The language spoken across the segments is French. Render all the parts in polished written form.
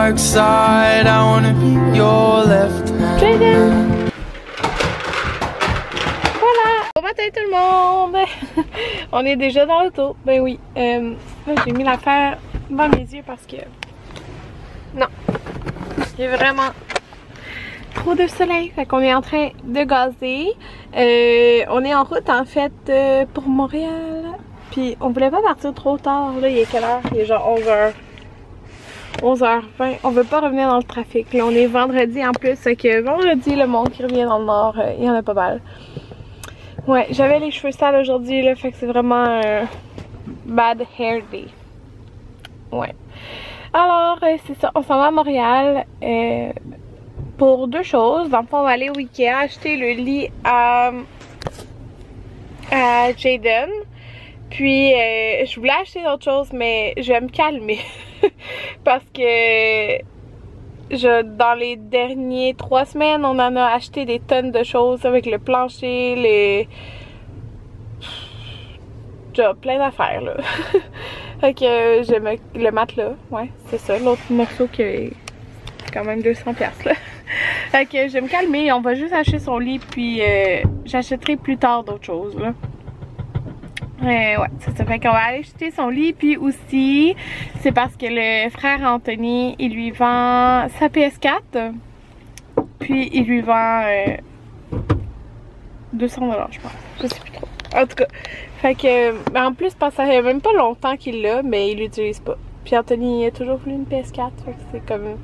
dark side. I wanna be your left hand. Voilà! Bon matin tout le monde! On est déjà dans l'auto. Ben oui. Là j'ai mis l'affaire dans mes yeux parce que... Non. Il y a vraiment trop de soleil. Fait qu'on est en train de gazer. On est en route en fait pour Montréal. Puis on voulait pas partir trop tard. Là il est quelle heure? Il est genre 11h. 11h20. On veut pas revenir dans le trafic. Là on est vendredi en plus. Fait que vendredi le monde qui revient dans le nord, il y en a pas mal. Ouais, j'avais les cheveux sales aujourd'hui là. Fait que c'est vraiment bad hair day. Ouais. Alors c'est ça. On s'en va à Montréal. Pour deux choses. Dans le fond, on va aller au Ikea acheter le lit à Jaden. Puis, je voulais acheter d'autres choses, mais je vais me calmer. Parce que dans les derniers 3 semaines, on en a acheté des tonnes de choses avec le plancher, genre plein d'affaires, là. Fait que le matelas, ouais, c'est ça. L'autre morceau qui est quand même 200$, là. Fait que je vais me calmer, on va juste acheter son lit, puis j'achèterai plus tard d'autres choses, là. Ouais, c'est ça. Fait qu'on va aller acheter son lit, puis aussi, c'est parce que le frère Anthony, il lui vend sa PS4, puis il lui vend 200$, je pense. Je sais plus trop. En tout cas, fait que, en plus, parce que ça fait même pas longtemps qu'il l'a, mais il l'utilise pas. Puis Anthony a toujours voulu une PS4, fait que c'est comme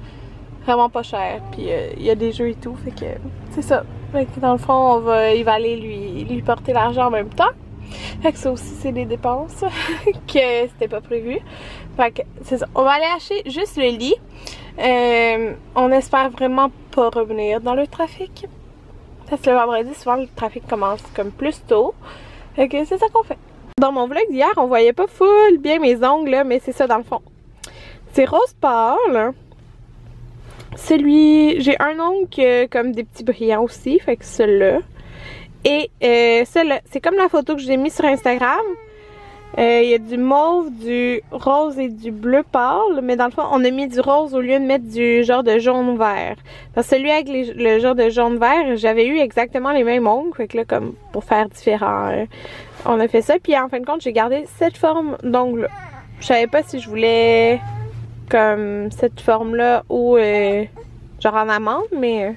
vraiment pas cher, puis il y a des jeux et tout, fait que c'est ça. Fait que dans le fond, il va aller lui porter l'argent en même temps. Fait que ça aussi c'est des dépenses que c'était pas prévu. Fait que c'est ça. On va aller acheter juste le lit. On espère vraiment pas revenir dans le trafic. Parce que le vendredi, souvent le trafic commence comme plus tôt. Fait que c'est ça qu'on fait. Dans mon vlog d'hier, on voyait pas full bien mes ongles là, mais c'est ça dans le fond. C'est rose pâle. J'ai un ongle qui a comme des petits brillants aussi, fait que celui-là. Et celui-là, c'est comme la photo que j'ai mis sur Instagram. Il y a du mauve, du rose et du bleu pâle, mais dans le fond, on a mis du rose au lieu de mettre du genre de jaune vert. Parce que celui avec le genre de jaune vert, j'avais eu exactement les mêmes ongles, fait que là, comme pour faire différent, on a fait ça. Puis en fin de compte, j'ai gardé cette forme d'ongle-là. Je savais pas si je voulais comme cette forme-là ou genre en amande, mais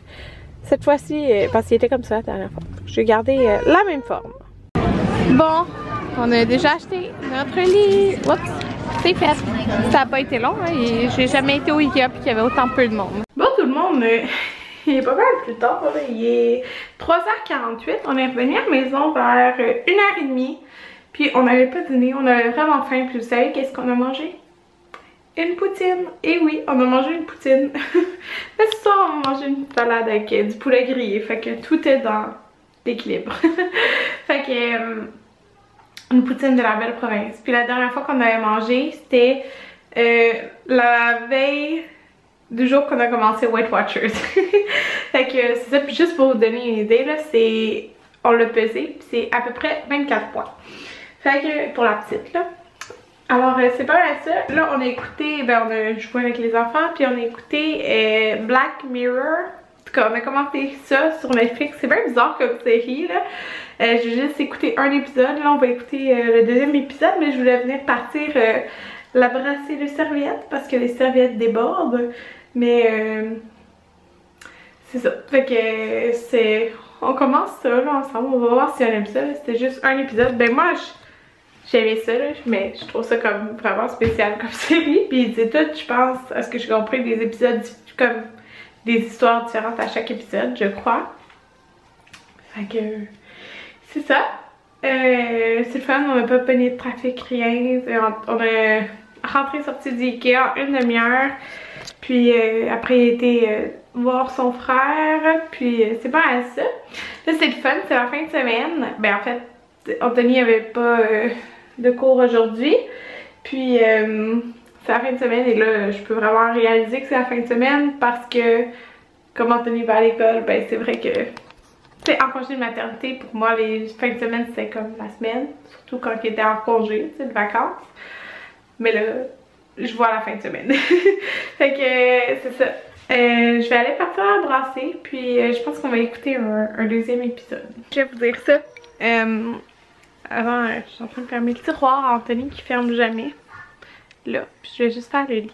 cette fois-ci, parce qu'il était comme ça la dernière fois, j'ai gardé la même forme. Bon, on a déjà acheté notre lit. Oups, c'est fait. Ça n'a pas été long, hein, et j'ai jamais été au Ikea puis qu'il y avait autant peu de monde. Bon tout le monde, il est pas mal plus tard, là. Il est 3h48. On est revenu à la maison vers 1h30. Puis on n'avait pas dîné, on avait vraiment faim. Puis vous savez qu'est-ce qu'on a mangé? Une poutine. Et oui, on a mangé une poutine. Mais ce soir, on a mangé une salade avec du poulet grillé. Fait que tout est dans l'équilibre. Fait que une poutine de la belle province. Puis la dernière fois qu'on avait mangé, c'était la veille du jour qu'on a commencé Weight Watchers. Fait que c'est ça. Puis juste pour vous donner une idée, là, on l'a pesé. C'est à peu près 24 points. Fait que pour la petite, là. Alors c'est pas mal ça. Là on a écouté, on a joué avec les enfants, puis on a écouté Black Mirror. En tout cas on a commenté ça sur Netflix. C'est bien bizarre comme série là. J'ai juste écouté un épisode. Là on va écouter le deuxième épisode, mais je voulais venir partir la brasser de serviettes parce que les serviettes débordent. Mais c'est ça. Fait que on commence ça là ensemble. On va voir si on aime ça. C'était juste un épisode. Ben moi j'aimais ça, là, mais je trouve ça comme vraiment spécial comme série. Puis c'est tout, je pense, à ce que j'ai compris, des épisodes comme des histoires différentes à chaque épisode, je crois. Fait que c'est ça. C'est le fun, on n'a pas pogné de trafic, rien. On a rentré sorti du Ikea en une demi-heure. Puis après il a été voir son frère. Puis c'est pas à ça. Là c'est le fun, c'est la fin de semaine. Ben en fait, Anthony avait pas de cours aujourd'hui. Puis c'est la fin de semaine et là je peux vraiment réaliser que c'est la fin de semaine parce que comme Anthony va à l'école, ben c'est vrai que c'est en congé de maternité, pour moi les fins de semaine c'était comme la semaine, surtout quand il était en congé, tu sais, de vacances. Mais là, je vois la fin de semaine. Fait que c'est ça. Je vais aller partir à brasser, puis je pense qu'on va écouter un deuxième épisode. Je vais vous dire ça. Avant, je suis en train de fermer le tiroir à Anthony qui ferme jamais. Là, puis je vais juste faire le lit.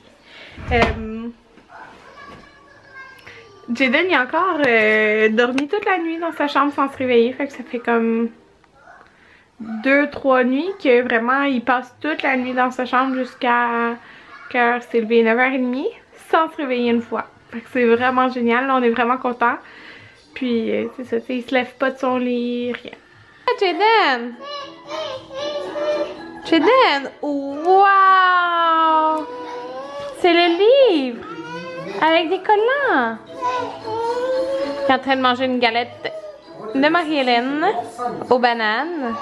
Jaden il a encore dormi toute la nuit dans sa chambre sans se réveiller. Fait que ça fait comme 2-3 nuits que vraiment il passe toute la nuit dans sa chambre jusqu'à qu'heure s'est levé 9h30 sans se réveiller une fois. Fait que c'est vraiment génial, là, on est vraiment contents. Puis c'est ça, il se lève pas de son lit, rien. Jaden! Jaden! Wow! C'est le livre! Avec des collants! Il est en train de manger une galette de Marie-Hélène aux bananes.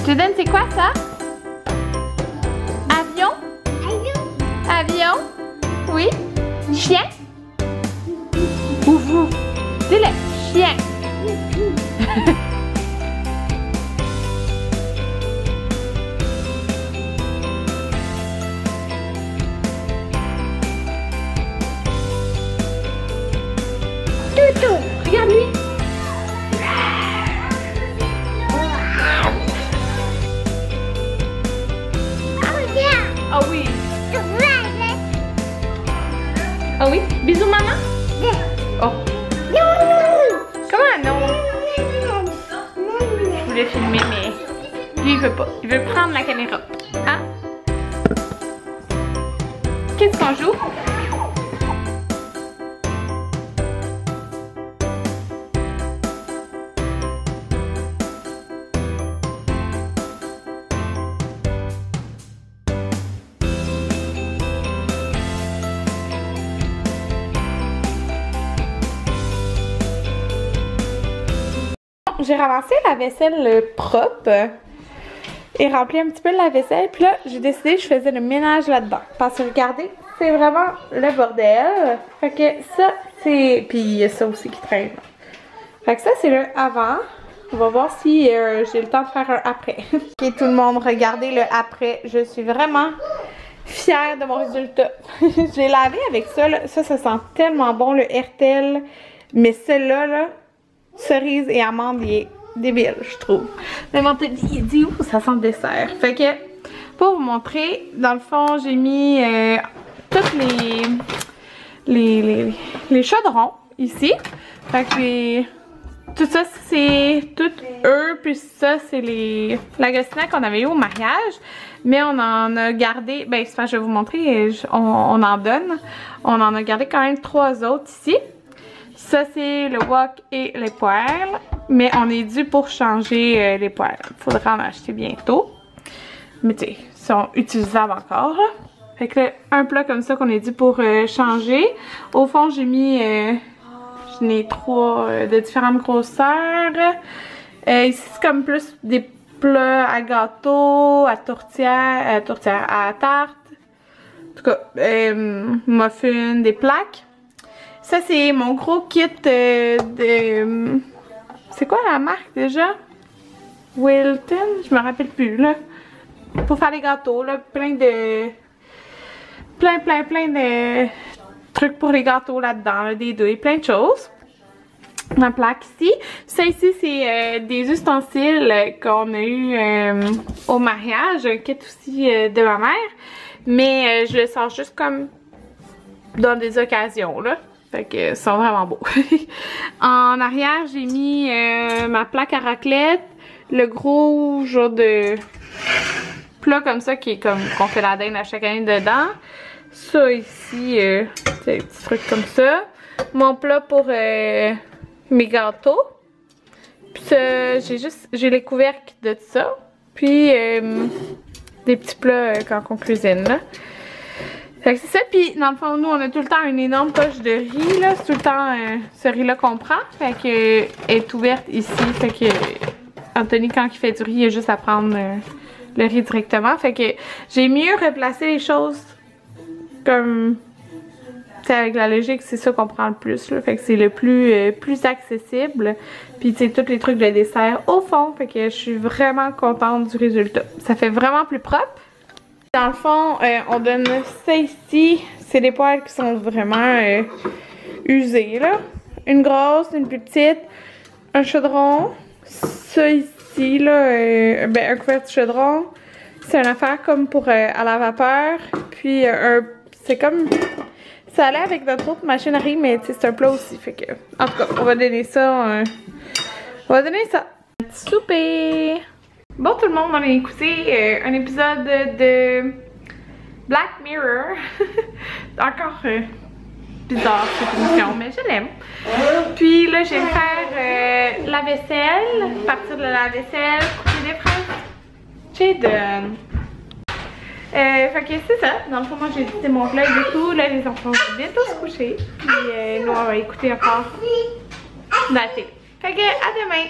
Jaden, c'est quoi ça? Avion? Avion? Oui? Chien? Ouvou! Dis-le! Chien! Toutou! Regarde-lui! Oh oui! Oh oui? Bisous maman? Oh! Comment non? Je voulais filmer mais lui il veut pas. Il veut prendre la caméra. Hein? Qu'est-ce qu'on joue? J'ai ramassé la vaisselle propre et rempli un petit peu la vaisselle. Puis là, j'ai décidé que je faisais le ménage là-dedans. Parce que regardez, c'est vraiment le bordel. Fait que ça, c'est... Puis il y a ça aussi qui traîne. Fait que ça, c'est le avant. On va voir si j'ai le temps de faire un après. Ok, tout le monde, regardez le après. Je suis vraiment fière de mon résultat. J'ai lavé avec ça, là. Ça sent tellement bon, le Hertel. Mais celui-là, là, cerise et amande, il est débile, je trouve. Mais mon petit, il dit où ça sent le dessert. Fait que, pour vous montrer, dans le fond, j'ai mis tous les chaudrons ici. Fait que tout ça, c'est tout eux. Puis ça, c'est la gostinette qu'on avait eu au mariage. Mais on en a gardé, ben, je vais vous montrer, on en donne. On en a gardé quand même 3 autres ici. Ça, c'est le wok et les poêles. Mais on est dû pour changer les poêles. Il faudra en acheter bientôt. Mais tu sais, ils sont utilisables encore. Là. Fait que là, un plat comme ça qu'on est dû pour changer. Au fond, j'ai mis... j'en ai 3 de différentes grosseurs. Ici, c'est comme plus des plats à gâteau, à tourtière, à tarte. En tout cas, muffins, des plaques. Ça, c'est mon gros kit de... C'est quoi la marque déjà? Wilton? Je me rappelle plus, là. Pour faire les gâteaux, là. Plein de trucs pour les gâteaux là-dedans, là, des douilles, plein de choses. Ma plaque ici. Ça ici, c'est des ustensiles qu'on a eu au mariage. Un kit aussi de ma mère. Mais je le sors juste comme dans des occasions, là. Fait que ils sont vraiment beaux. En arrière, j'ai mis ma plaque à raclette. Le gros genre de plat comme ça qui est comme qu'on fait la dinde à chaque année dedans. Ça ici, c'est des petits trucs comme ça. Mon plat pour mes gâteaux. Puis ça, j'ai les couvercles de ça. Puis des petits plats quand on cuisine là. Fait que c'est ça, puis dans le fond, nous on a tout le temps une énorme poche de riz là, c'est tout le temps ce riz là qu'on prend. Fait que elle est ouverte ici, fait que Anthony quand il fait du riz, il a juste à prendre le riz directement. Fait que j'ai mieux replacé les choses comme... T'sais, avec la logique, c'est ça qu'on prend le plus, là. Fait que c'est le plus accessible. Puis, tu sais, tous les trucs de dessert au fond. Fait que je suis vraiment contente du résultat. Ça fait vraiment plus propre. Dans le fond, on donne ça ici. C'est des poêles qui sont vraiment usées, là. Une grosse, une plus petite, un chaudron. Ça ici, là, un couvercle chaudron. C'est une affaire comme pour à la vapeur. Puis, c'est comme... Ça allait avec notre autre machinerie, mais c'est un plat aussi, fait que... En tout cas, on va donner ça... On va donner ça. Petit souper! Bon tout le monde, on a écouté un épisode de Black Mirror. Encore bizarre cette émission, mais je l'aime. Puis là, je vais me faire la vaisselle, partir de la vaisselle, couper des fraises. Jaden! Fait que c'est ça, dans le fond moi j'ai édité mon vlog et tout, là les enfants vont bientôt se coucher, puis nous on va écouter encore la télé. Fait que à demain!